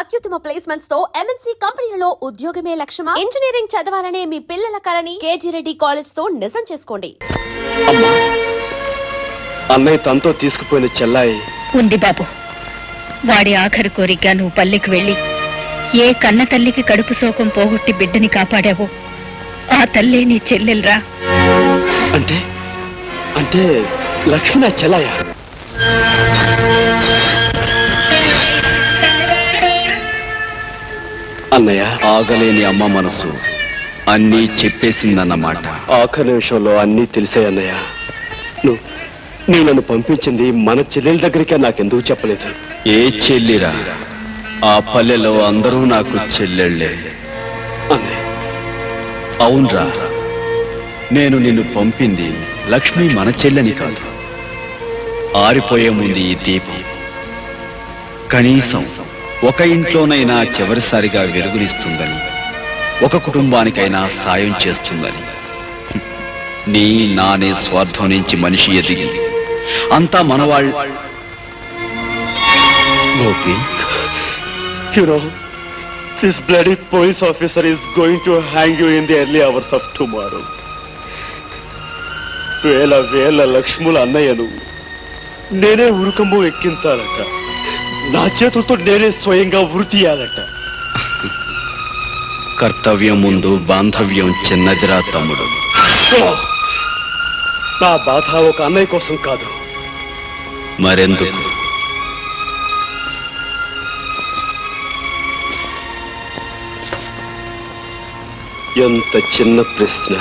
అత్యుత్తమ ప్లేస్మెంట్స్ తో ఎంఎన్సీ కంపెనీలలో ఉద్యోగమే లక్ష్యమా? ఇంజనీరింగ్ చదవాలనే మీ పిల్లల కలని కేజీ రెడ్డి కాలేజ్ తో నిజం చేసుకోండి. అమ్మా, అన్నయ్య తనతో తీసుకుపోయిన చెల్లాయి ఉంది బాబు. వాడి ఆఖరి కోరిక నువ్వు పల్లెకి వెళ్ళి ఏ కన్న తల్లికి కడుపు శోకం పోగొట్టి బిడ్డని కాపాడావో ఆ తల్లే నీ చెల్లెలరా. అంటే అంటే లక్ష్మి నా చెల్లాయ? అన్నయ్య, ఆగలేని అమ్మ మనసు అన్నీ చెప్పేసిందన్నమాట. ఆఖరి నిమిషంలో అన్నీ తెలిసే అన్నయ్య. నువ్వు నన్ను పంపించింది మన చెల్లెల దగ్గరికే నాకెందుకు చెప్పలేదు? ఏ చెల్లిరా? ఆ పల్లెలో అందరూ నాకు చెల్లెళ్లే. అన్నయ్య, అవునరా, నేను నిన్ను పంపింది లక్ష్మి మన చెల్లని కాదు. ఆరిపోయే ముందు ఈ దీపం కనీసం ఒక ఇంట్లోనైనా చివరిసారిగా వెలుగునిస్తుందని, ఒక కుటుంబానికైనా సాయం చేస్తుందని. నీ నానే స్వార్థం నుంచి మనిషి ఎదిగి అంతా మనవాళ్ళు. Gopi, you know, this bloody police officer is going to hang you in the early hours of tomorrow. వేల లక్ష్ముల అన్నయ్యను నేనే ఉరుకమ్ము ఎక్కించాలట. నా చేతులతో నేనే స్వయంగా ఉరి తీయాలట. కర్తవ్యం ముందు బాంధవ్యం చిన్నదిరా తమ్ముడు. నా బాధ ఒక అన్నయ్య కోసం కాదు. మరెందుకు? ఎంత చిన్న ప్రశ్న,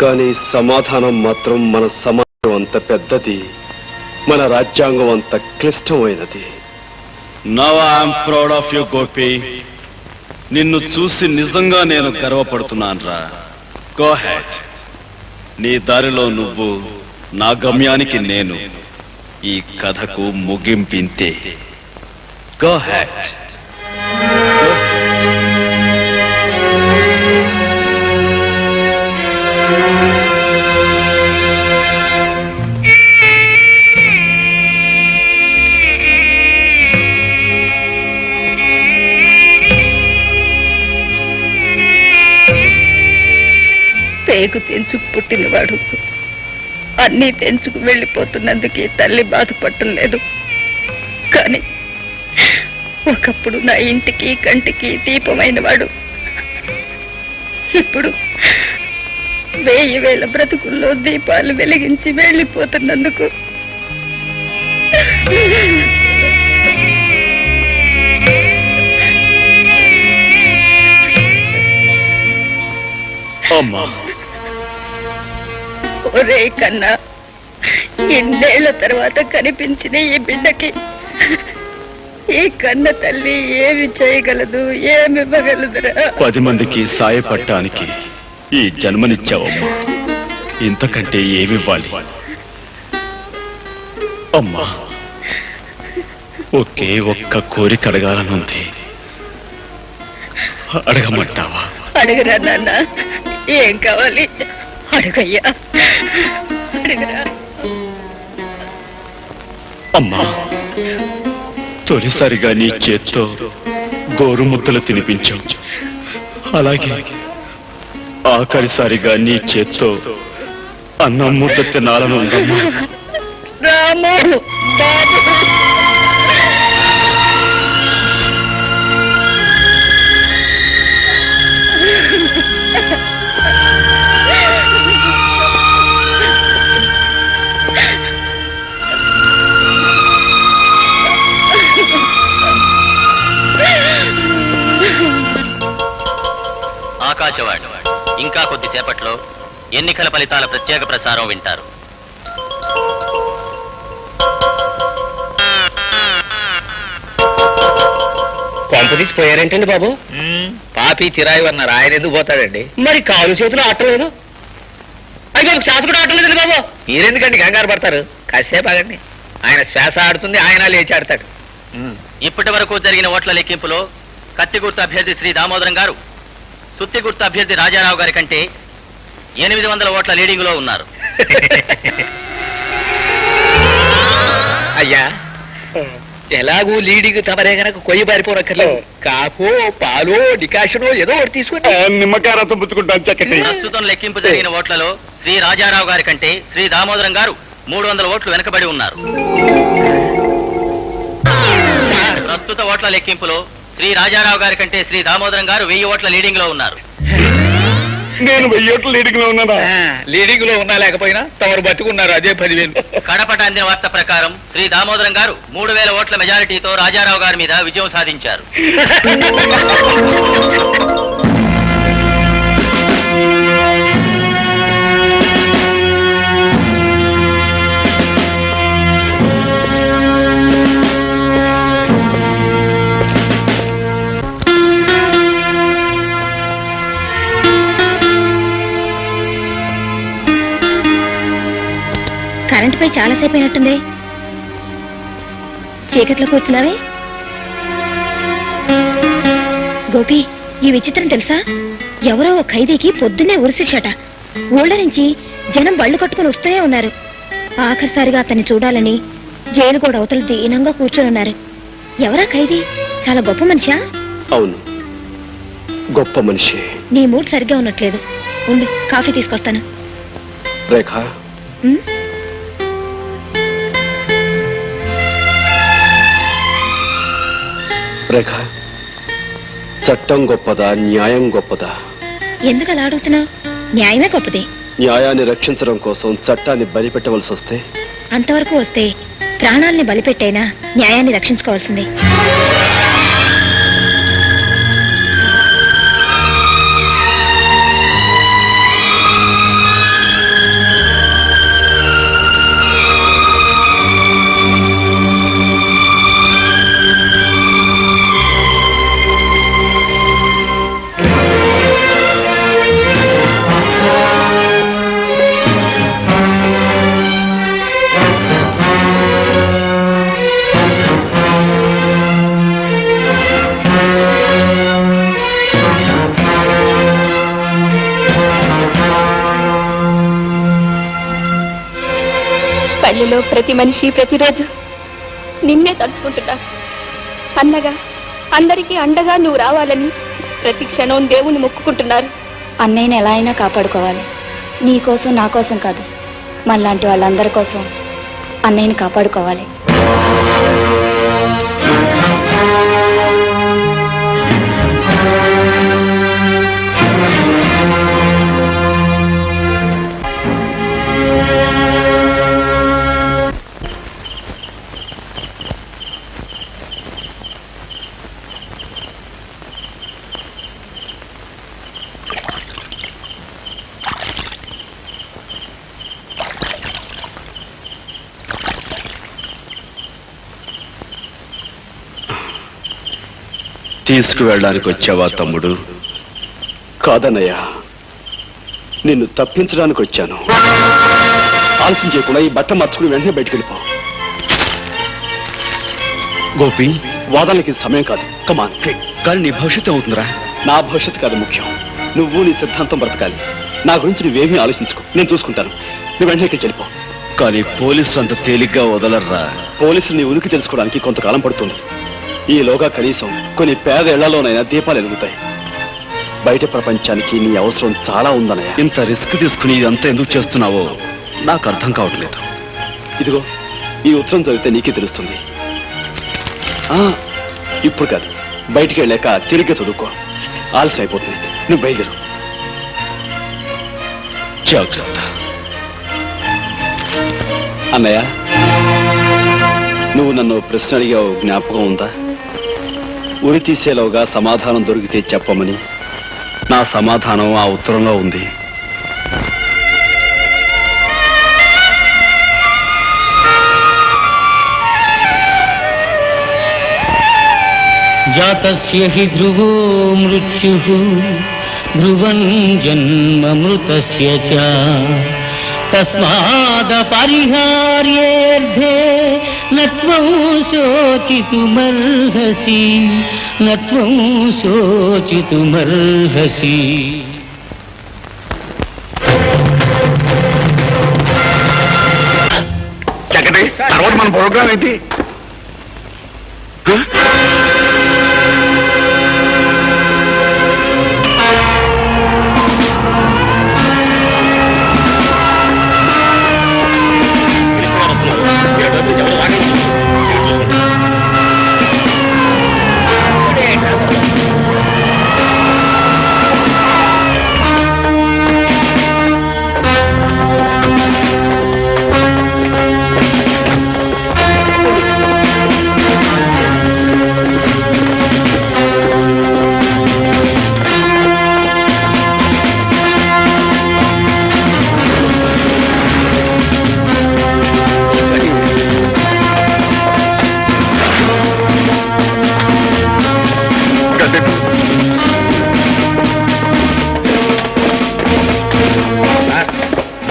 కానీ సమాధానం మాత్రం మన సమాజం అంత పెద్దది, మన రాజ్యాంగం అంత క్లిష్టమైనది. Now I'm proud of you Gopi. నిన్ను చూసి నిజంగా నేను గర్వపడుతున్నాను రా. Go head. నీ దారిలో నువ్వు, నా గమ్యానికి నేను. ఈ కథకు ముగింపింతే. Go head. పేగు తెంచుకు పుట్టినవాడు అన్నీ తెంచుకు వెళ్ళిపోతున్నందుకే తల్లి బాధపడటం లేదు. కానీ ఒకప్పుడు నా ఇంటికి కంటికి దీపమైన వాడు ఇప్పుడు 1000 బ్రతుకుల్లో దీపాలు వెలిగించి వెళ్ళిపోతున్నందుకు అమ్మా, ఒరే కన్నా, ఎన్నేళ్ల తర్వాత కనిపించిన ఈ బిడ్డకి ఈ కన్న తల్లి ఏమి చేయగలదు, ఏమివ్వగలదురా? 10 మందికి సాయపడటానికి ఈ జన్మనిచ్చావమ్మా. ఇంతకంటే ఏమివ్వాలి? అమ్మా, ఒకే ఒక్క కోరిక అడగాలనుంది. అడగమంటావా? అడగరా నాన్న, ఏం కావాలి? అడగయ్యా, అడగరా. అమ్మా, తొలిసారిగా నీ చేత్తో గోరు ముద్దలు తినిపించావు. అలాగే ఆఖరిసారిగా నీ చేత్తో అన్నం ముద్ద తినాలనుందమ్మా. రాము, బాబు. ఆకాశవాణి ఇంకా కొద్దిసేపట్లో ఎన్నికల ఫలితాల ప్రత్యేక ప్రసారం వింటారు. కొంపదీసి పోయారేంటండి బాబు? పాపి చిరాయి అన్నారు, ఆయన ఎందుకు పోతాడండి? మరి కాలు చేతులు ఆటలేదు. అయ్యో, శ్వాస కూడా ఆటలేదండి బాబు. మీరెందుకండి కంగారు పడతారు? కాసేపు ఆగండి, ఆయన శ్వాస ఆడుతుంది, ఆయన లేచి ఆడతాడు. ఇప్పటి వరకు జరిగిన ఓట్ల లెక్కింపులో కత్తిగుర్తు అభ్యర్థి శ్రీ దామోదరం గారు సుత్తిగుర్తు అభ్యర్థి రాజారావు గారి కంటే 800 ఓట్ల లీడింగ్ లో ఉన్నారు. అయ్యా, ఎలాగూ లీడింగ్ తమరే గనక కొయ్యి పారిపోనక్కర్లేదు. కాఫో పాలో డికాషనో ఏదో ఒకటి తీసుకుంటా. నిమ్మకాయ రసం పుచ్చుకుంటాను చక్కటి. ప్రస్తుతం లెక్కింపు జరిగిన ఓట్లలో శ్రీ రాజారావు గారి కంటే శ్రీ దామోదరం గారు 300 ఓట్లు వెనుకబడి ఉన్నారు. ప్రస్తుత ఓట్ల లెక్కింపులో శ్రీ రాజారావు గారి కంటే శ్రీ దామోదరం గారు 1000 ఓట్ల లీడింగ్ లో ఉన్నారు. నేను 1000 ఓట్ల లీడింగ్ లో ఉన్నానా? లీడింగ్ లో ఉన్నా లేకపోయినా తమరు బతుకున్నారు, అదే 10,000. కడపట అందిన వార్త ప్రకారం శ్రీ దామోదరం గారు 3000 ఓట్ల మెజారిటీతో రాజారావు గారి మీద విజయం సాధించారు. కరెంటుపై చాలాసేపు అయినట్టుంది. చీకట్లో కూర్చున్నావే. గోపి, ఈ విచిత్రం తెలుసా? ఎవరో ఓ ఖైదీకి పొద్దున్నే ఉరిశిక్షట. ఊళ్ళ నుంచి జనం బళ్ళు కట్టుకుని వస్తూనే ఉన్నారు. ఆఖరిసారిగా అతన్ని చూడాలని జైలు కూడా అవతల దీనంగా కూర్చొని ఉన్నారు. ఎవరా ఖైదీ? చాలా గొప్ప మనిషా? అవును, గొప్ప మనిషి. నీ మూడ్ సరిగ్గా ఉన్నట్లేదు. ఉండు, కాఫీ తీసుకొస్తాను. రేఖ, ఉమ్? రేఖ, చట్టం గొప్పదా, న్యాయం గొప్పదా? ఎందుకు అలా అడుగుతున్నావు? న్యాయమే గొప్పది. న్యాయాన్ని రక్షించడం కోసం చట్టాన్ని బలిపెట్టవలసి వస్తే? అంతవరకు వస్తే ప్రాణాల్ని బలిపెట్టైనా న్యాయాన్ని రక్షించుకోవాల్సిందే. పల్లెలో ప్రతి మనిషి ప్రతిరోజు నిన్నే తలుచుకుంటున్నారు. అన్నగా అందరికీ అండగా నువ్వు రావాలని ప్రతి క్షణం దేవుణ్ణి మొక్కుకుంటున్నారు. అన్నయ్యని ఎలా అయినా కాపాడుకోవాలి. నీ కోసం, నా కోసం కాదు, మనలాంటి వాళ్ళందరి కోసం అన్నయ్యని కాపాడుకోవాలి. తీసుకువెళ్ళడానికి వచ్చావా తమ్ముడు? కాదన్నయ్య, నిన్ను తప్పించడానికి వచ్చాను. ఆలస్యం చేయకుండా ఈ బట్ట మార్చుకుని వెంటనే బయటికి వెళ్ళిపో. గోపి, వాదనకి సమయం కాదు. కమాన్. కానీ నీ భవిష్యత్తు అవుతుందిరా. నా భవిష్యత్తు కాదు ముఖ్యం. నువ్వు నీ సిద్ధాంతం బ్రతకాలి. నా గురించి నువ్వేమీ ఆలోచించుకో, నేను చూసుకుంటాను. నువ్వు వెంటనే ఇక్కడికి వెళ్ళిపో. కానీ పోలీసులు అంత తేలిగ్గా వదలర్రా. పోలీసులు నీ ఉనికి తెలుసుకోవడానికి కొంతకాలం పడుతుంది. ఈలోగా కనీసం కొన్ని పేద ఇళ్లలోనైనా దీపాలు ఎలుగుతాయి. బయట ప్రపంచానికి నీ అవసరం చాలా ఉందన్నయ్య. ఇంత రిస్క్ తీసుకుని ఇదంతా ఎందుకు చేస్తున్నావో నాకు అర్థం కావట్లేదు. ఇదిగో, ఈ ఉత్తరం చదివితే నీకే తెలుస్తుంది. ఇప్పుడు కాదు, బయటికి వెళ్ళాక తిరిగి చదువుకో. ఆలస్యం అయిపోతుంది. నువ్వు బయలుదేరు. జాగ్రత్త. అన్నయ్య, నువ్వు నన్ను ప్రశ్న అడిగావు, జ్ఞాపకం ఉందా? ఉరి తీసేలోగా సమాధానం దొరికితే చెప్పమని. నా సమాధానం ఆ ఉత్తరంలో ఉంది. జాతస్య హి ధ్రువో మృత్యుః ధ్రువం జన్మమృతస్య చ తస్మాద్ పరిహార్యేర్థే నత్వం శోచితుమర్హసి నత్వం శోచితుమర్హసి. చక్కటి తర్వాత మన ప్రోగ్రామ్ ఏంటి?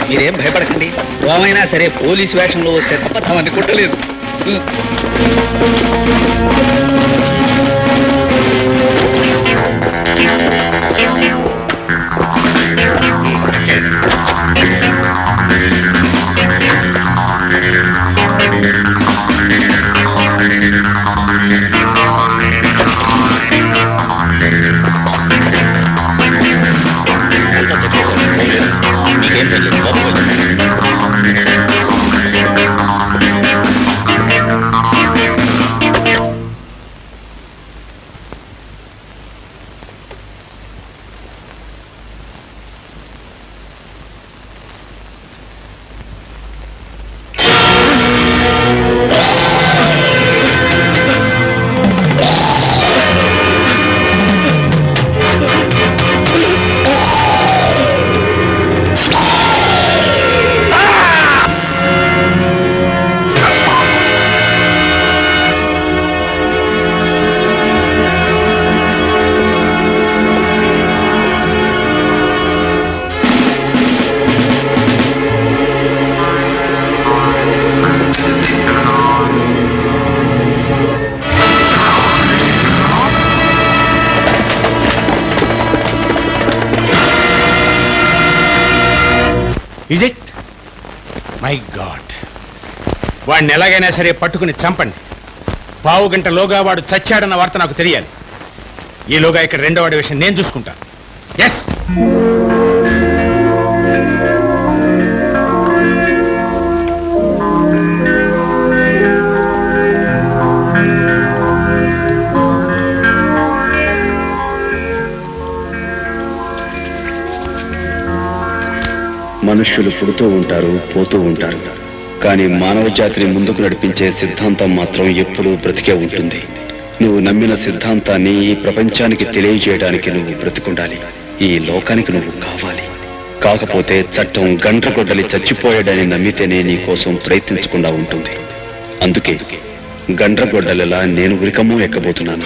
మీరేం భయపడకండి. రోమైనా సరే పోలీసు వేషంలో వస్తే తప్ప తమని కొట్టలేదు. Is it? My God. వాడిని ఎలాగైనా సరే పట్టుకుని చంపండి. పావు గంటలోగా వాడు చచ్చాడన్న వార్త నాకు తెలియాలి. ఈలోగా ఇక్కడ రెండో వాడి విషయం నేను చూసుకుంటాను. ఎస్. మనుష్యులు పుడుతూ ఉంటారు, పోతూ ఉంటారు. కానీ మానవ జాతిని ముందుకు నడిపించే సిద్ధాంతం మాత్రం ఎప్పుడూ బ్రతికే ఉంటుంది. నువ్వు నమ్మిన సిద్ధాంతాన్ని ఈ ప్రపంచానికి తెలియజేయడానికి నువ్వు బ్రతికుండాలి. ఈ లోకానికి నువ్వు కావాలి. కాకపోతే చట్టం గండ్రగొడ్డలి చచ్చిపోయాడని నమ్మితేనే నీ కోసం ప్రయత్నించకుండా ఉంటుంది. అందుకే గండ్రగొడ్డలిలా నేను ఉరికమ్మో ఎక్కబోతున్నాను.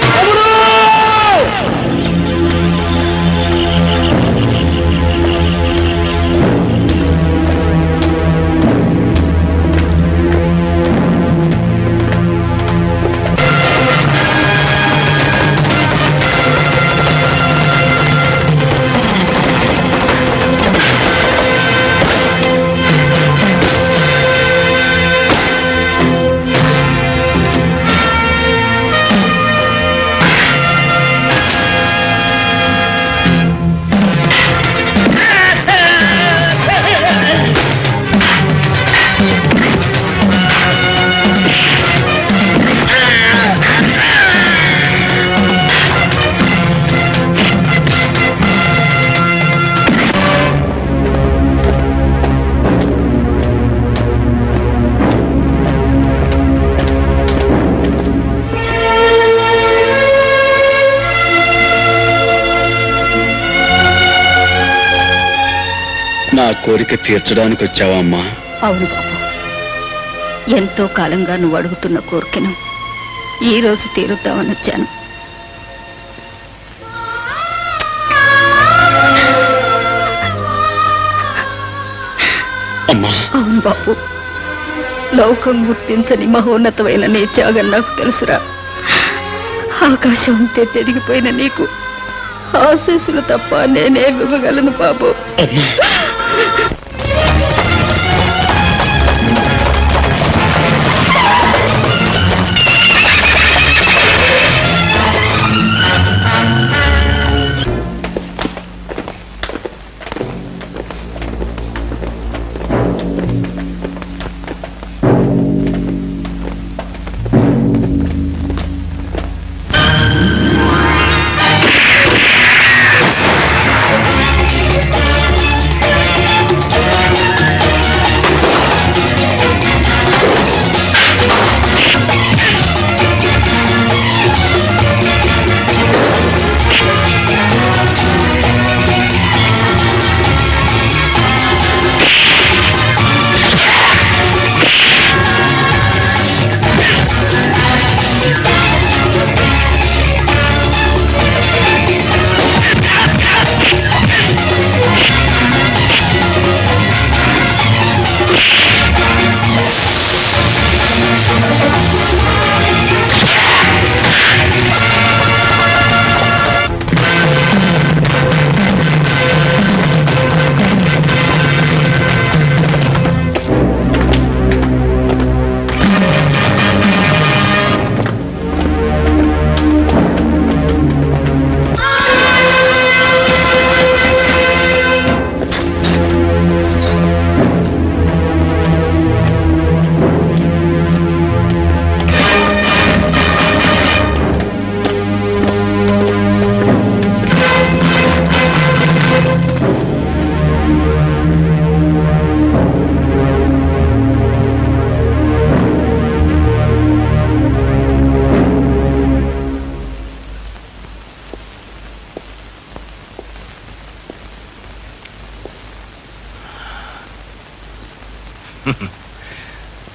నా కోరిక తీర్చడానికి వచ్చావా అమ్మా? అవును బాబు, ఎంతో కాలంగా నువ్వు అడుగుతున్న కోరికను ఈ రోజు తీరుద్దామని వచ్చాను. అమ్మా. అవును బాబు, లోకం గుర్తించని మహోన్నతమైన నీ త్యాగం నాకు తెలుసురా. ఆకాశం ఉంటే పెరిగిపోయిన నీకు ఆశీస్సులు తప్ప నేనే ఇవ్వగలను బాబు.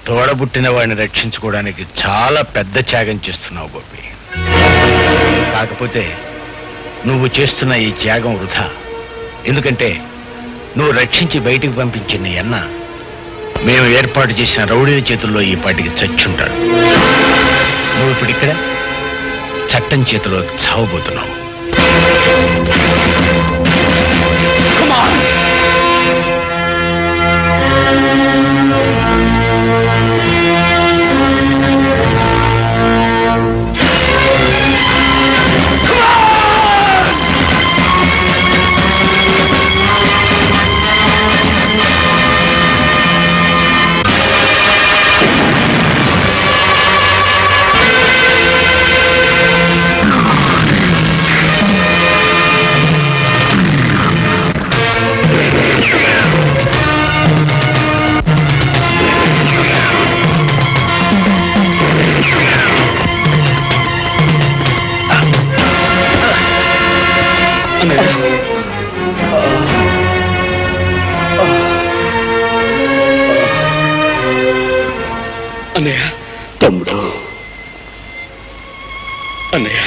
తోడబుట్టిన వాడిని రక్షించుకోవడానికి చాలా పెద్ద త్యాగం చేస్తున్నావు గోపి. కాకపోతే నువ్వు చేస్తున్న ఈ త్యాగం వృధా. ఎందుకంటే నువ్వు రక్షించి బయటికి పంపించిన నీ అన్న మేము ఏర్పాటు చేసిన రౌడీల చేతుల్లో ఈ పాటికి చచ్చుంటాడు. నువ్వు ఇప్పుడు ఇక్కడ చట్టం చేతిలో చావబోతున్నావు. అన్నయ్య, తమ్ముడు, అన్నయ్య,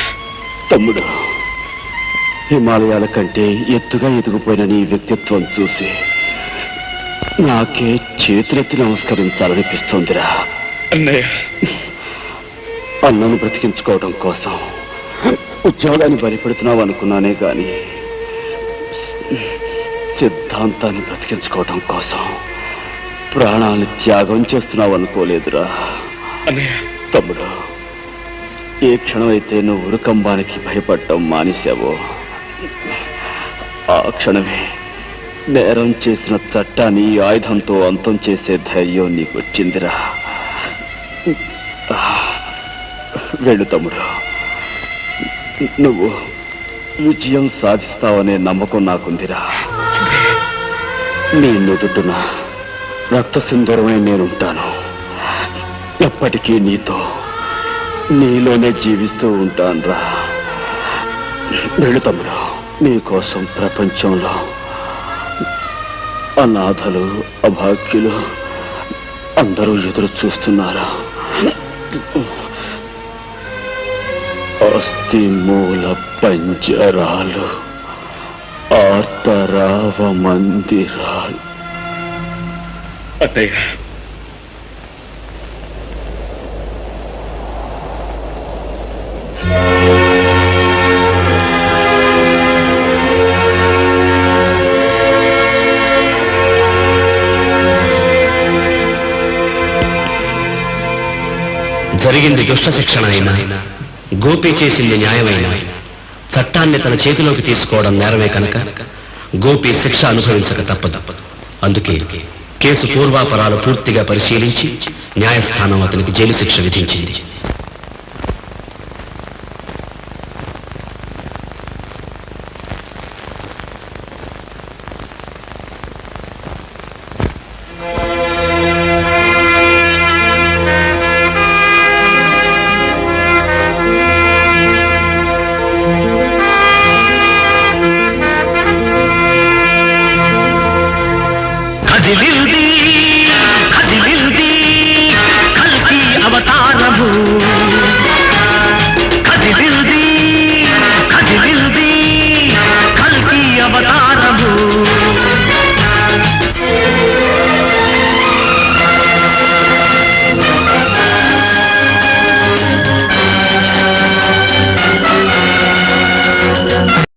తమ్ముడు, హిమాలయాల కంటే ఎత్తుగా ఎదిగిపోయిన నీ వ్యక్తిత్వం చూసి నాకే చేతులెత్తి నమస్కరించాలనిపిస్తోందిరా. అన్నయ్య, అన్నను బ్రతికించుకోవడం కోసం ఉద్యోగాన్ని బలిపెడుతున్నావు అనుకున్నానే గాని సిద్ధాంతాన్ని బ్రతికించుకోవడం కోసం ప్రాణాలను త్యాగం చేస్తున్నావు అనుకోలేదురా. తమ్ముడు, ఏ క్షణమైతే నువ్వు ఉరుకంబానికి భయపడటం మానేశావో ఆ క్షణమే నేరం చేసిన చట్టాన్ని ఆయుధంతో అంతం చేసే ధైర్యం నీకు వచ్చిందిరా. వెళ్ళు తమ్ముడు, నువ్వు విజయం సాధిస్తావనే నమ్మకం నాకుందిరా. నీ నుదుటున రక్త సింధూరమై నేనుంటాను. ఎప్పటికీ నీతో, నీలోనే జీవిస్తూ ఉంటానురా. వెళ్ళు తమ్ముడు, నీకోసం ప్రపంచంలో అనాథలు, అభాగ్యులు అందరూ ఎదురు చూస్తున్నారు. అస్థి మూల పంజరాలు, ఆర్తరావ మందిరాలు. అన్నయ్య, జరిగింది దుష్ట శిక్షణ అయినా, గోపి చేసింది న్యాయమైన, చట్టాన్ని తన చేతిలోకి తీసుకోవడం నేరమే కనుక గోపి శిక్ష అనుభవించక తప్పదు. అందుకే కేసు పూర్వాపరాలు పూర్తిగా పరిశీలించి న్యాయస్థానం అతనికి జైలు శిక్ష విధించింది.